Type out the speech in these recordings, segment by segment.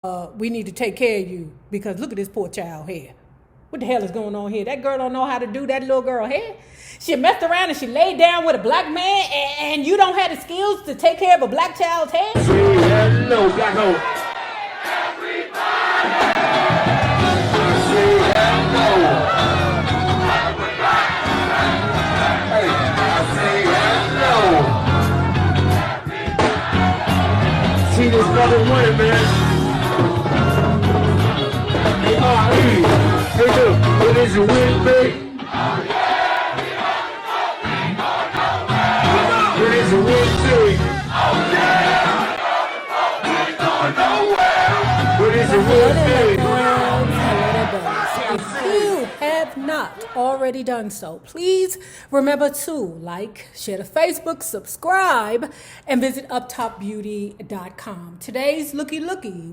we need to take care of you because look at this poor child here. What the hell is going on here? That girl don't know how to do that little girl hair. She messed around and she laid down with a black man and you don't have the skills to take care of a black child's hair? Hello, black hole. See this brother winning, man. Hey, look, what is your win, babe? What is your win, babe? What is your win, babe? If you have not already done so, please remember to like, share the Facebook, subscribe, and visit uptopbeauty.com. Today's looky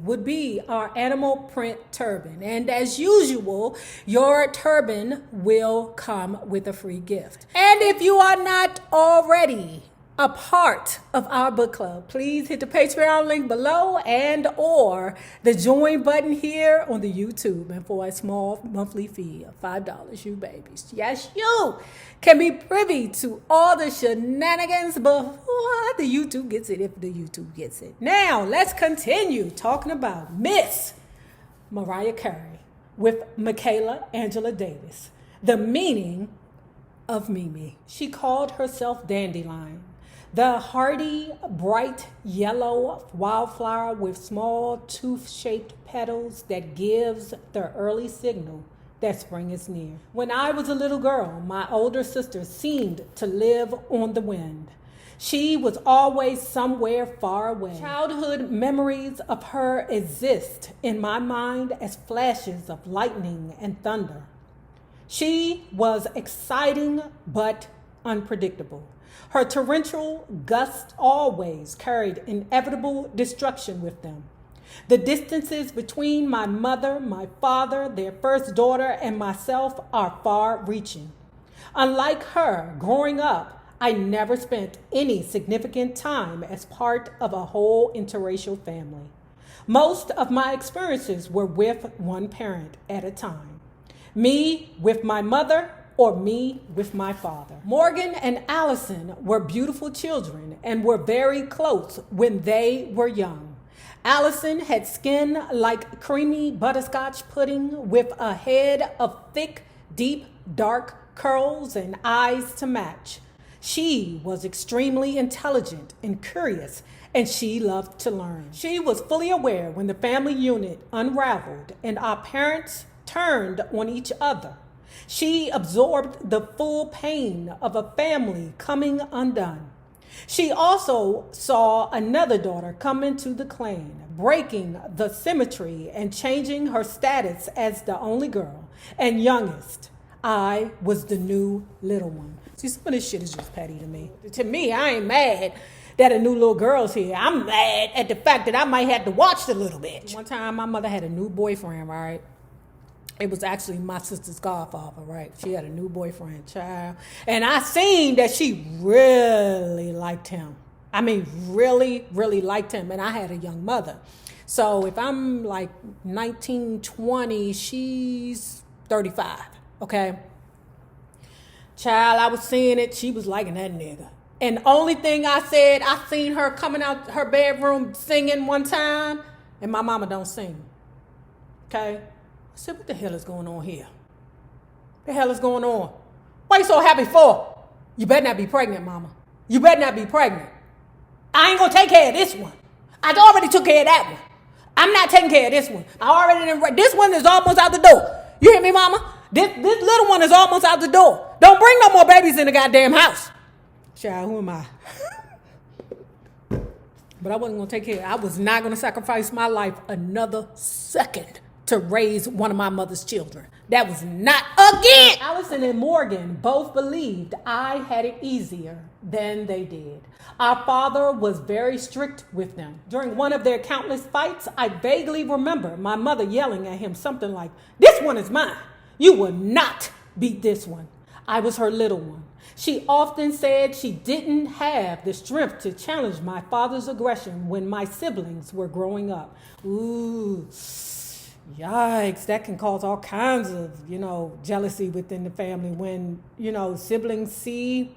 would be our animal print turban. And as usual, your turban will come with a free gift. And if you are not already a part of our book club, please hit the Patreon link below and or the join button here on the YouTube. And for a small monthly fee of $5, you babies, yes, you can be privy to all the shenanigans before the YouTube gets it, if the YouTube gets it. Now, let's continue talking about Miss Mariah Carey with Michaela Angela Davis. The meaning of Mimi. She called herself Dandelion, the hardy, bright yellow wildflower with small tooth-shaped petals that gives the early signal that spring is near. When I was a little girl, my older sister seemed to live on the wind. She was always somewhere far away. Childhood memories of her exist in my mind as flashes of lightning and thunder. She was exciting but unpredictable. Her torrential gusts always carried inevitable destruction with them. The distances between my mother, my father, their first daughter, and myself are far-reaching. Unlike her, growing up, I never spent any significant time as part of a whole interracial family. Most of my experiences were with one parent at a time. Me with my mother, or me with my father. Morgan and Allison were beautiful children and were very close when they were young. Allison had skin like creamy butterscotch pudding with a head of thick, deep, dark curls and eyes to match. She was extremely intelligent and curious, and she loved to learn. She was fully aware when the family unit unraveled and our parents turned on each other. She absorbed the full pain of a family coming undone. She also saw another daughter come into the clan, breaking the symmetry and changing her status as the only girl and youngest. I was the new little one. See, some of this shit is just petty to me. To me, I ain't mad that a new little girl's here. I'm mad at the fact that I might have to watch the little bitch. One time, my mother had a new boyfriend, right? It was actually my sister's godfather, right? She had a new boyfriend, child. And I seen that she really liked him. I mean, really, really liked him. And I had a young mother. So if I'm like 19, 20, she's 35, okay? Child, I was seeing it. She was liking that nigga. And the only thing I said, I seen her coming out her bedroom singing one time. And my mama don't sing, okay? I said, what the hell is going on here? The hell is going on? Why you so happy for? You better not be pregnant, mama. You better not be pregnant. I ain't gonna take care of this one. I already took care of that one. I'm not taking care of this one. This one is almost out the door. You hear me, mama? This little one is almost out the door. Don't bring no more babies in the goddamn house. Child, who am I? But I wasn't gonna take care. I was not gonna sacrifice my life another second to raise one of my mother's children. That was not again. Allison and Morgan both believed I had it easier than they did. Our father was very strict with them. During one of their countless fights, I vaguely remember my mother yelling at him something like, "This one is mine. You will not beat this one." I was her little one. She often said she didn't have the strength to challenge my father's aggression when my siblings were growing up. Ooh, yikes, that can cause all kinds of, jealousy within the family when, siblings see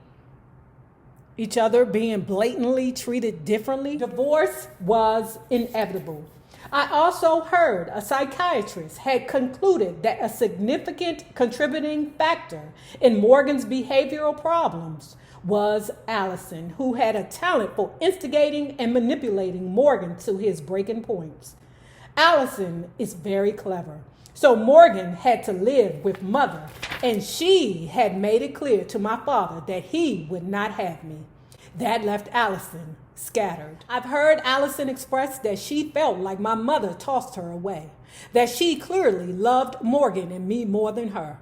each other being blatantly treated differently. Divorce was inevitable. I also heard a psychiatrist had concluded that a significant contributing factor in Morgan's behavioral problems was Allison, who had a talent for instigating and manipulating Morgan to his breaking points. Allison is very clever. So Morgan had to live with mother, and she had made it clear to my father that he would not have me. That left Allison scattered. I've heard Allison express that she felt like my mother tossed her away, that she clearly loved Morgan and me more than her.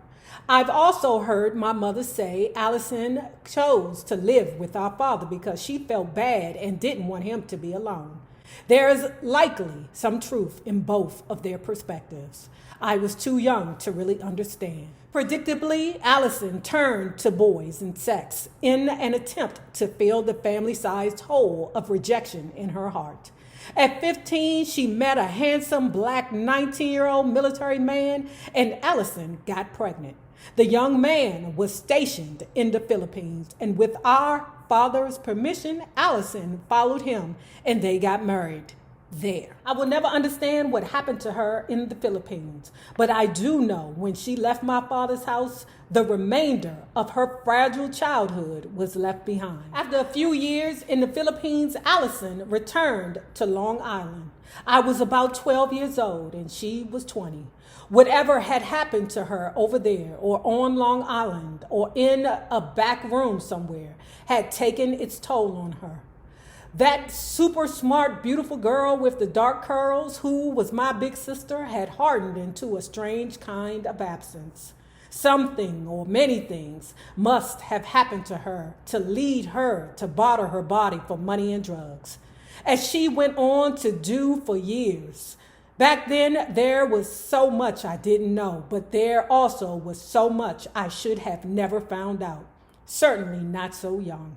I've also heard my mother say Allison chose to live with our father because she felt bad and didn't want him to be alone. There is likely some truth in both of their perspectives. I was too young to really understand. Predictably, Allison turned to boys and sex in an attempt to fill the family-sized hole of rejection in her heart. At 15, she met a handsome black 19-year-old military man, and Allison got pregnant. The young man was stationed in the Philippines, and with our father's permission, Allison followed him, and they got married there. I will never understand what happened to her in the Philippines, but I do know when she left my father's house, the remainder of her fragile childhood was left behind. After a few years in the Philippines, Allison returned to Long Island. I was about 12 years old and she was 20. Whatever had happened to her over there or on Long Island or in a back room somewhere had taken its toll on her. That super smart, beautiful girl with the dark curls, who was my big sister, had hardened into a strange kind of absence. Something or many things must have happened to her to lead her to barter her body for money and drugs, as she went on to do for years. Back then, there was so much I didn't know, but there also was so much I should have never found out. Certainly not so young.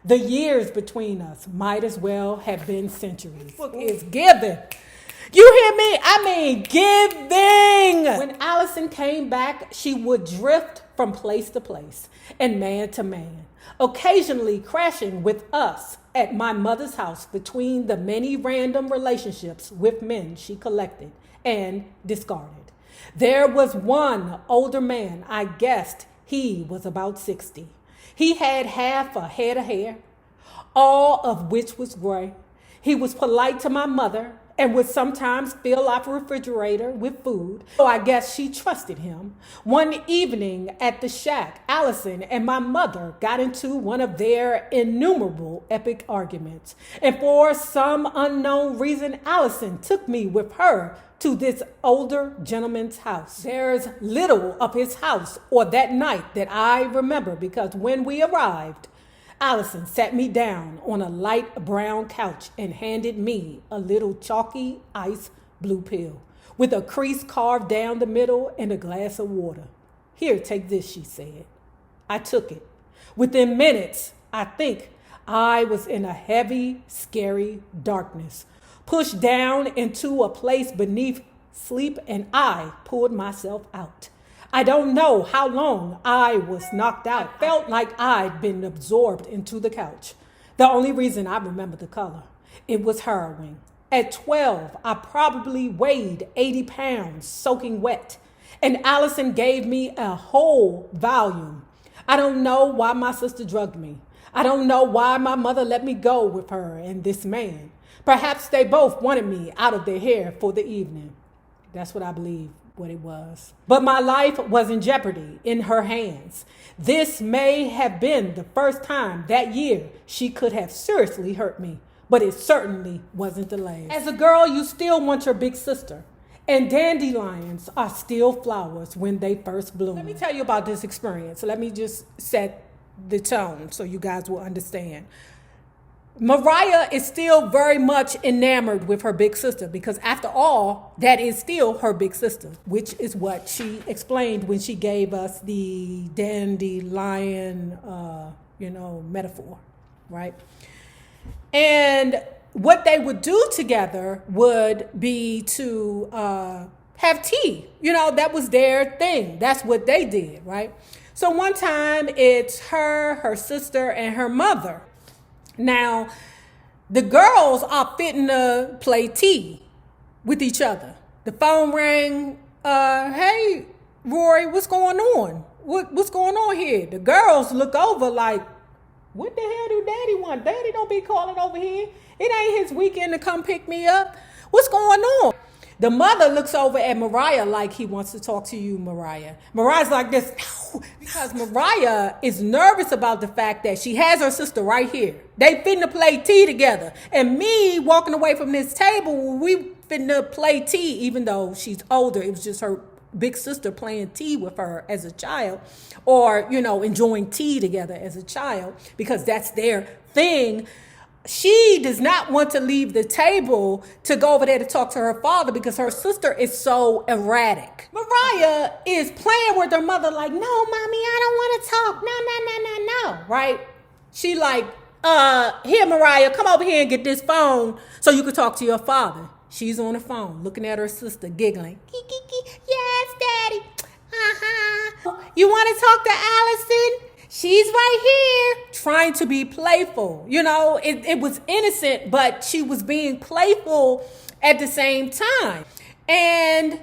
The years between us might as well have been centuries. Book is giving. You hear me? I mean giving. When Allison came back, she would drift from place to place and man to man, occasionally crashing with us at my mother's house between the many random relationships with men she collected and discarded. There was one older man. I guessed he was about 60. He had half a head of hair, all of which was gray. He was polite to my mother and would sometimes fill our refrigerator with food, so I guess she trusted him. One evening at the shack, Allison and my mother got into one of their innumerable epic arguments, and for some unknown reason, Allison took me with her to this older gentleman's house. There's little of his house or that night that I remember because when we arrived, Allison sat me down on a light brown couch and handed me a little chalky ice blue pill with a crease carved down the middle and a glass of water. Here, take this, she said. I took it. Within minutes, I think I was in a heavy, scary darkness, pushed down into a place beneath sleep, and I pulled myself out. I don't know how long I was knocked out. I felt like I'd been absorbed into the couch. The only reason I remember the color, it was harrowing. At 12, I probably weighed 80 pounds, soaking wet, and Allison gave me a whole volume. I don't know why my sister drugged me. I don't know why my mother let me go with her and this man. Perhaps they both wanted me out of their hair for the evening. That's what I believe what it was. But my life was in jeopardy in her hands. This may have been the first time that year she could have seriously hurt me, but it certainly wasn't the last. As a girl, you still want your big sister, and dandelions are still flowers when they first bloom. Let me tell you about this experience. Let me just set the tone so you guys will understand. Mariah is still very much enamored with her big sister because after all, that is still her big sister, which is what she explained when she gave us the dandelion, metaphor, right? And what they would do together would be to have tea. That was their thing. That's what they did, right? So one time it's her sister, and her mother. Now, the girls are fitting to play tea with each other. The phone rang. Hey, Rory, what's going on? What's going on here? The girls look over like, what the hell do Daddy want? Daddy don't be calling over here. It ain't his weekend to come pick me up. What's going on? The mother looks over at Mariah like, he wants to talk to you, Mariah. Mariah's like this, no, because Mariah is nervous about the fact that she has her sister right here. They finna play tea together. And me walking away from this table, we finna play tea, even though she's older. It was just her big sister playing tea with her as a child, or, enjoying tea together as a child, because that's their thing. She does not want to leave the table to go over there to talk to her father because her sister is so erratic. Mariah is playing with her mother like, no, mommy, I don't want to talk. No, right? She like, here, Mariah, come over here and get this phone so you can talk to your father. She's on the phone looking at her sister, giggling. Yes, Daddy. You want to talk to Allison? She's right here, trying to be playful. It was innocent, but she was being playful at the same time. And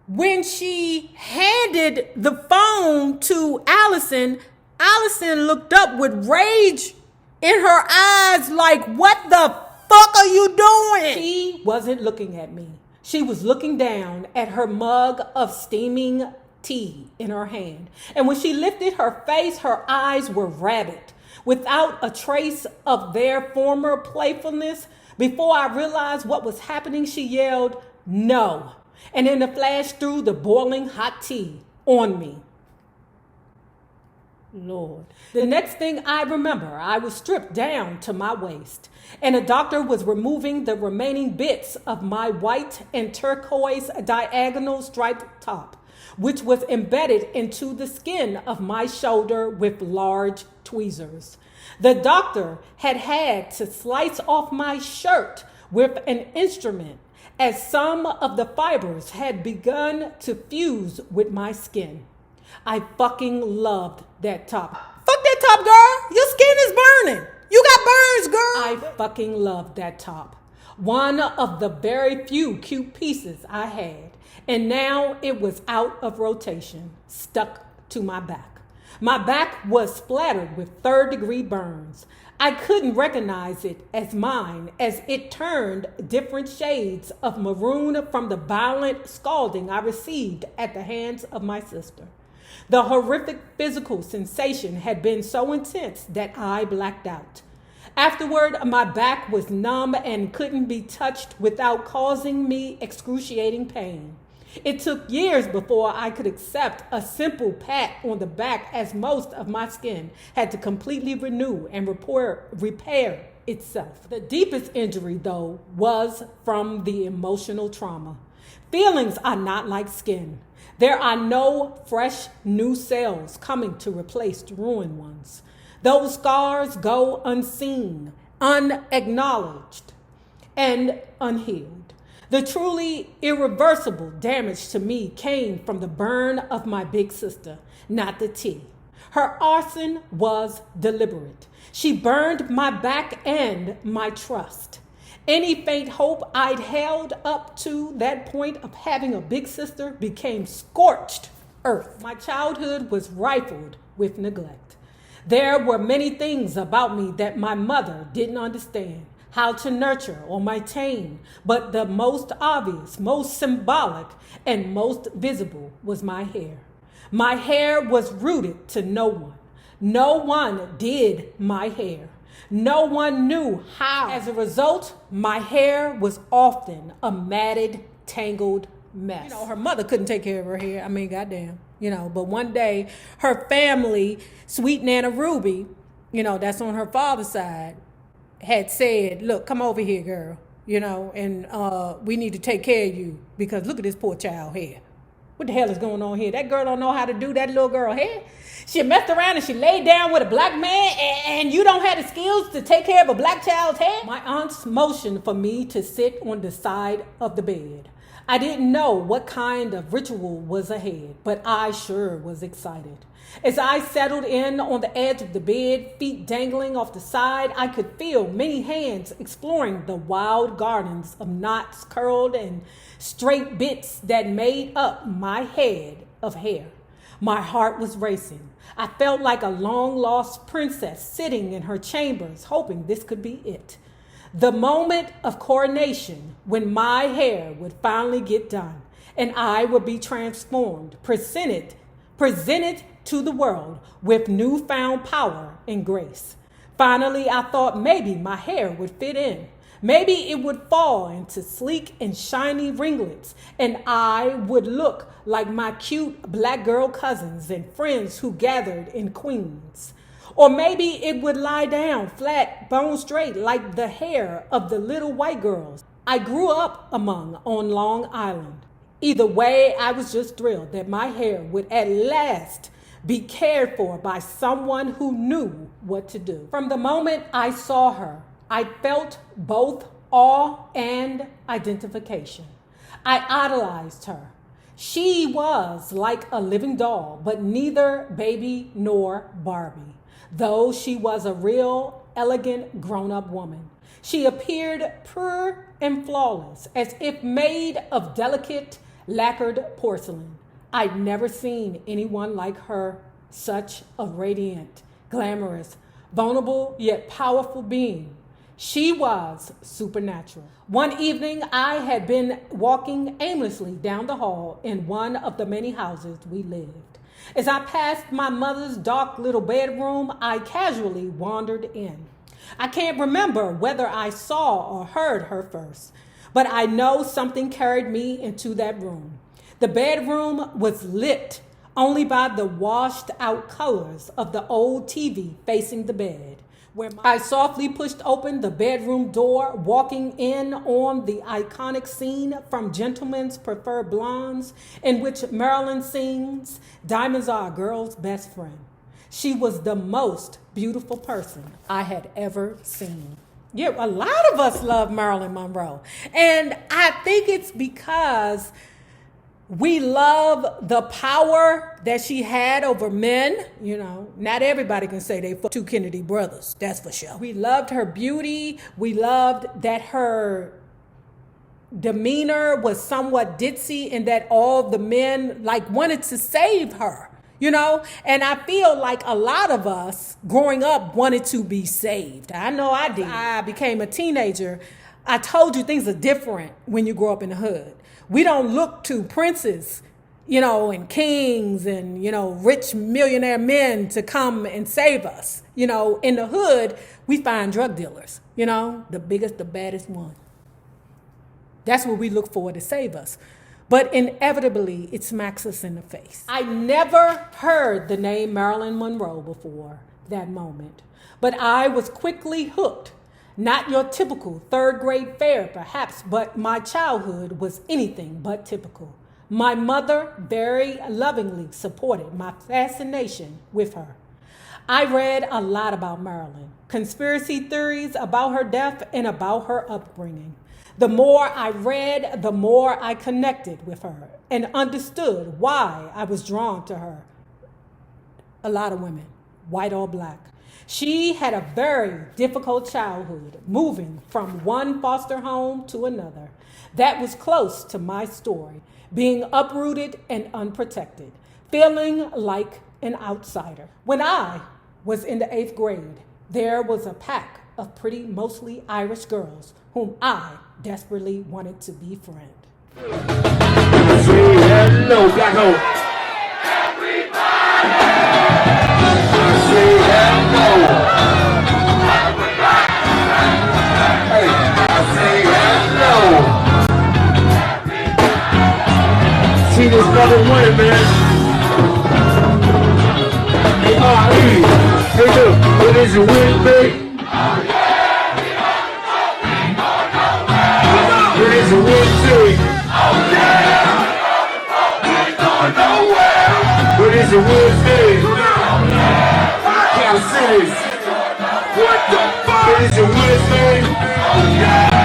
when she handed the phone to Allison, Allison looked up with rage in her eyes like, what the fuck are you doing? She wasn't looking at me. She was looking down at her mug of steaming tea in her hand. And when she lifted her face, her eyes were rabid, without a trace of their former playfulness. Before I realized what was happening, she yelled, no. And then the flash threw the boiling hot tea on me. Lord. The next thing I remember, I was stripped down to my waist, and a doctor was removing the remaining bits of my white and turquoise diagonal striped top, which was embedded into the skin of my shoulder with large tweezers. The doctor had to slice off my shirt with an instrument, as some of the fibers had begun to fuse with my skin. I fucking loved that top. Fuck that top, girl. Your skin is burning. You got burns, girl. I fucking loved that top. One of the very few cute pieces I had. And now it was out of rotation, stuck to my back. My back was splattered with third-degree burns. I couldn't recognize it as mine as it turned different shades of maroon from the violent scalding I received at the hands of my sister. The horrific physical sensation had been so intense that I blacked out. Afterward, my back was numb and couldn't be touched without causing me excruciating pain. It took years before I could accept a simple pat on the back, as most of my skin had to completely renew and repair itself. The deepest injury, though, was from the emotional trauma. Feelings are not like skin. There are no fresh new cells coming to replace ruined ones. Those scars go unseen, unacknowledged, and unhealed. The truly irreversible damage to me came from the burn of my big sister, not the tea. Her arson was deliberate. She burned my back and my trust. Any faint hope I'd held up to that point of having a big sister became scorched earth. My childhood was rifled with neglect. There were many things about me that my mother didn't understand how to nurture or maintain, but the most obvious, most symbolic, and most visible was my hair. My hair was rooted to no one. No one did my hair. No one knew how. As a result, my hair was often a matted, tangled mess. Her mother couldn't take care of her hair. I mean, goddamn. But one day, her family, sweet Nana Ruby, that's on her father's side, had said, look, come over here, girl, and we need to take care of you because look at this poor child hair. What the hell is going on here? That girl don't know how to do that little girl hair. She messed around and she laid down with a black man and you don't have the skills to take care of a black child's hair? My aunt's motioned for me to sit on the side of the bed. I didn't know what kind of ritual was ahead, but I sure was excited. As I settled in on the edge of the bed, feet dangling off the side, I could feel many hands exploring the wild gardens of knots, curled, and straight bits that made up my head of hair. My heart was racing. I felt like a long-lost princess sitting in her chambers, hoping this could be it. The moment of coronation, when my hair would finally get done, and I would be transformed, presented to the world with newfound power and grace. Finally, I thought maybe my hair would fit in. Maybe it would fall into sleek and shiny ringlets, and I would look like my cute black girl cousins and friends who gathered in Queens. Or maybe it would lie down flat, bone straight, like the hair of the little white girls I grew up among on Long Island. Either way, I was just thrilled that my hair would at last be cared for by someone who knew what to do. From the moment I saw her, I felt both awe and identification. I idolized her. She was like a living doll, but neither baby nor Barbie, though she was a real, elegant, grown-up woman. She appeared pure and flawless, as if made of delicate, lacquered porcelain. I'd never seen anyone like her, such a radiant, glamorous, vulnerable, yet powerful being. She was supernatural. One evening, I had been walking aimlessly down the hall in one of the many houses we lived. As I passed my mother's dark little bedroom, I casually wandered in. I can't remember whether I saw or heard her first, but I know something carried me into that room. The bedroom was lit only by the washed out colors of the old TV facing the bed. I softly pushed open the bedroom door, walking in on the iconic scene from Gentlemen's Preferred Blondes, in which Marilyn sings, "Diamonds are a girl's best friend." She was the most beautiful person I had ever seen. Yeah, a lot of us love Marilyn Monroe. And I think it's because we love the power that she had over men. Not everybody can say they fucked two Kennedy brothers, that's for sure. We loved her beauty. We loved that her demeanor was somewhat ditzy and that all the men wanted to save her. And I feel like a lot of us growing up wanted to be saved. I know I did. I became a teenager. I told you things are different when you grow up in the hood. We don't look to princes, and kings and, rich millionaire men to come and save us. In the hood, we find drug dealers, the biggest, the baddest one. That's what we look for to save us. But inevitably, it smacks us in the face. I never heard the name Marilyn Monroe before that moment, but I was quickly hooked. Not your typical third grade fare, perhaps, but my childhood was anything but typical. My mother very lovingly supported my fascination with her. I read a lot about Marilyn, conspiracy theories about her death and about her upbringing. The more I read, the more I connected with her and understood why I was drawn to her. A lot of women, white or black. She had a very difficult childhood, moving from one foster home to another. That was close to my story, being uprooted and unprotected, feeling like an outsider. When I was in the 8th grade, there was a pack of pretty, mostly Irish girls whom I desperately wanted to befriend. Say hello, black hole. Say hello. Hey, I say hello. See this brother winning, man. Hey, look, what is it, win, babe? your Wednesday? What is your Wednesday? Cal Cities. What the fuck? What is your Wednesday?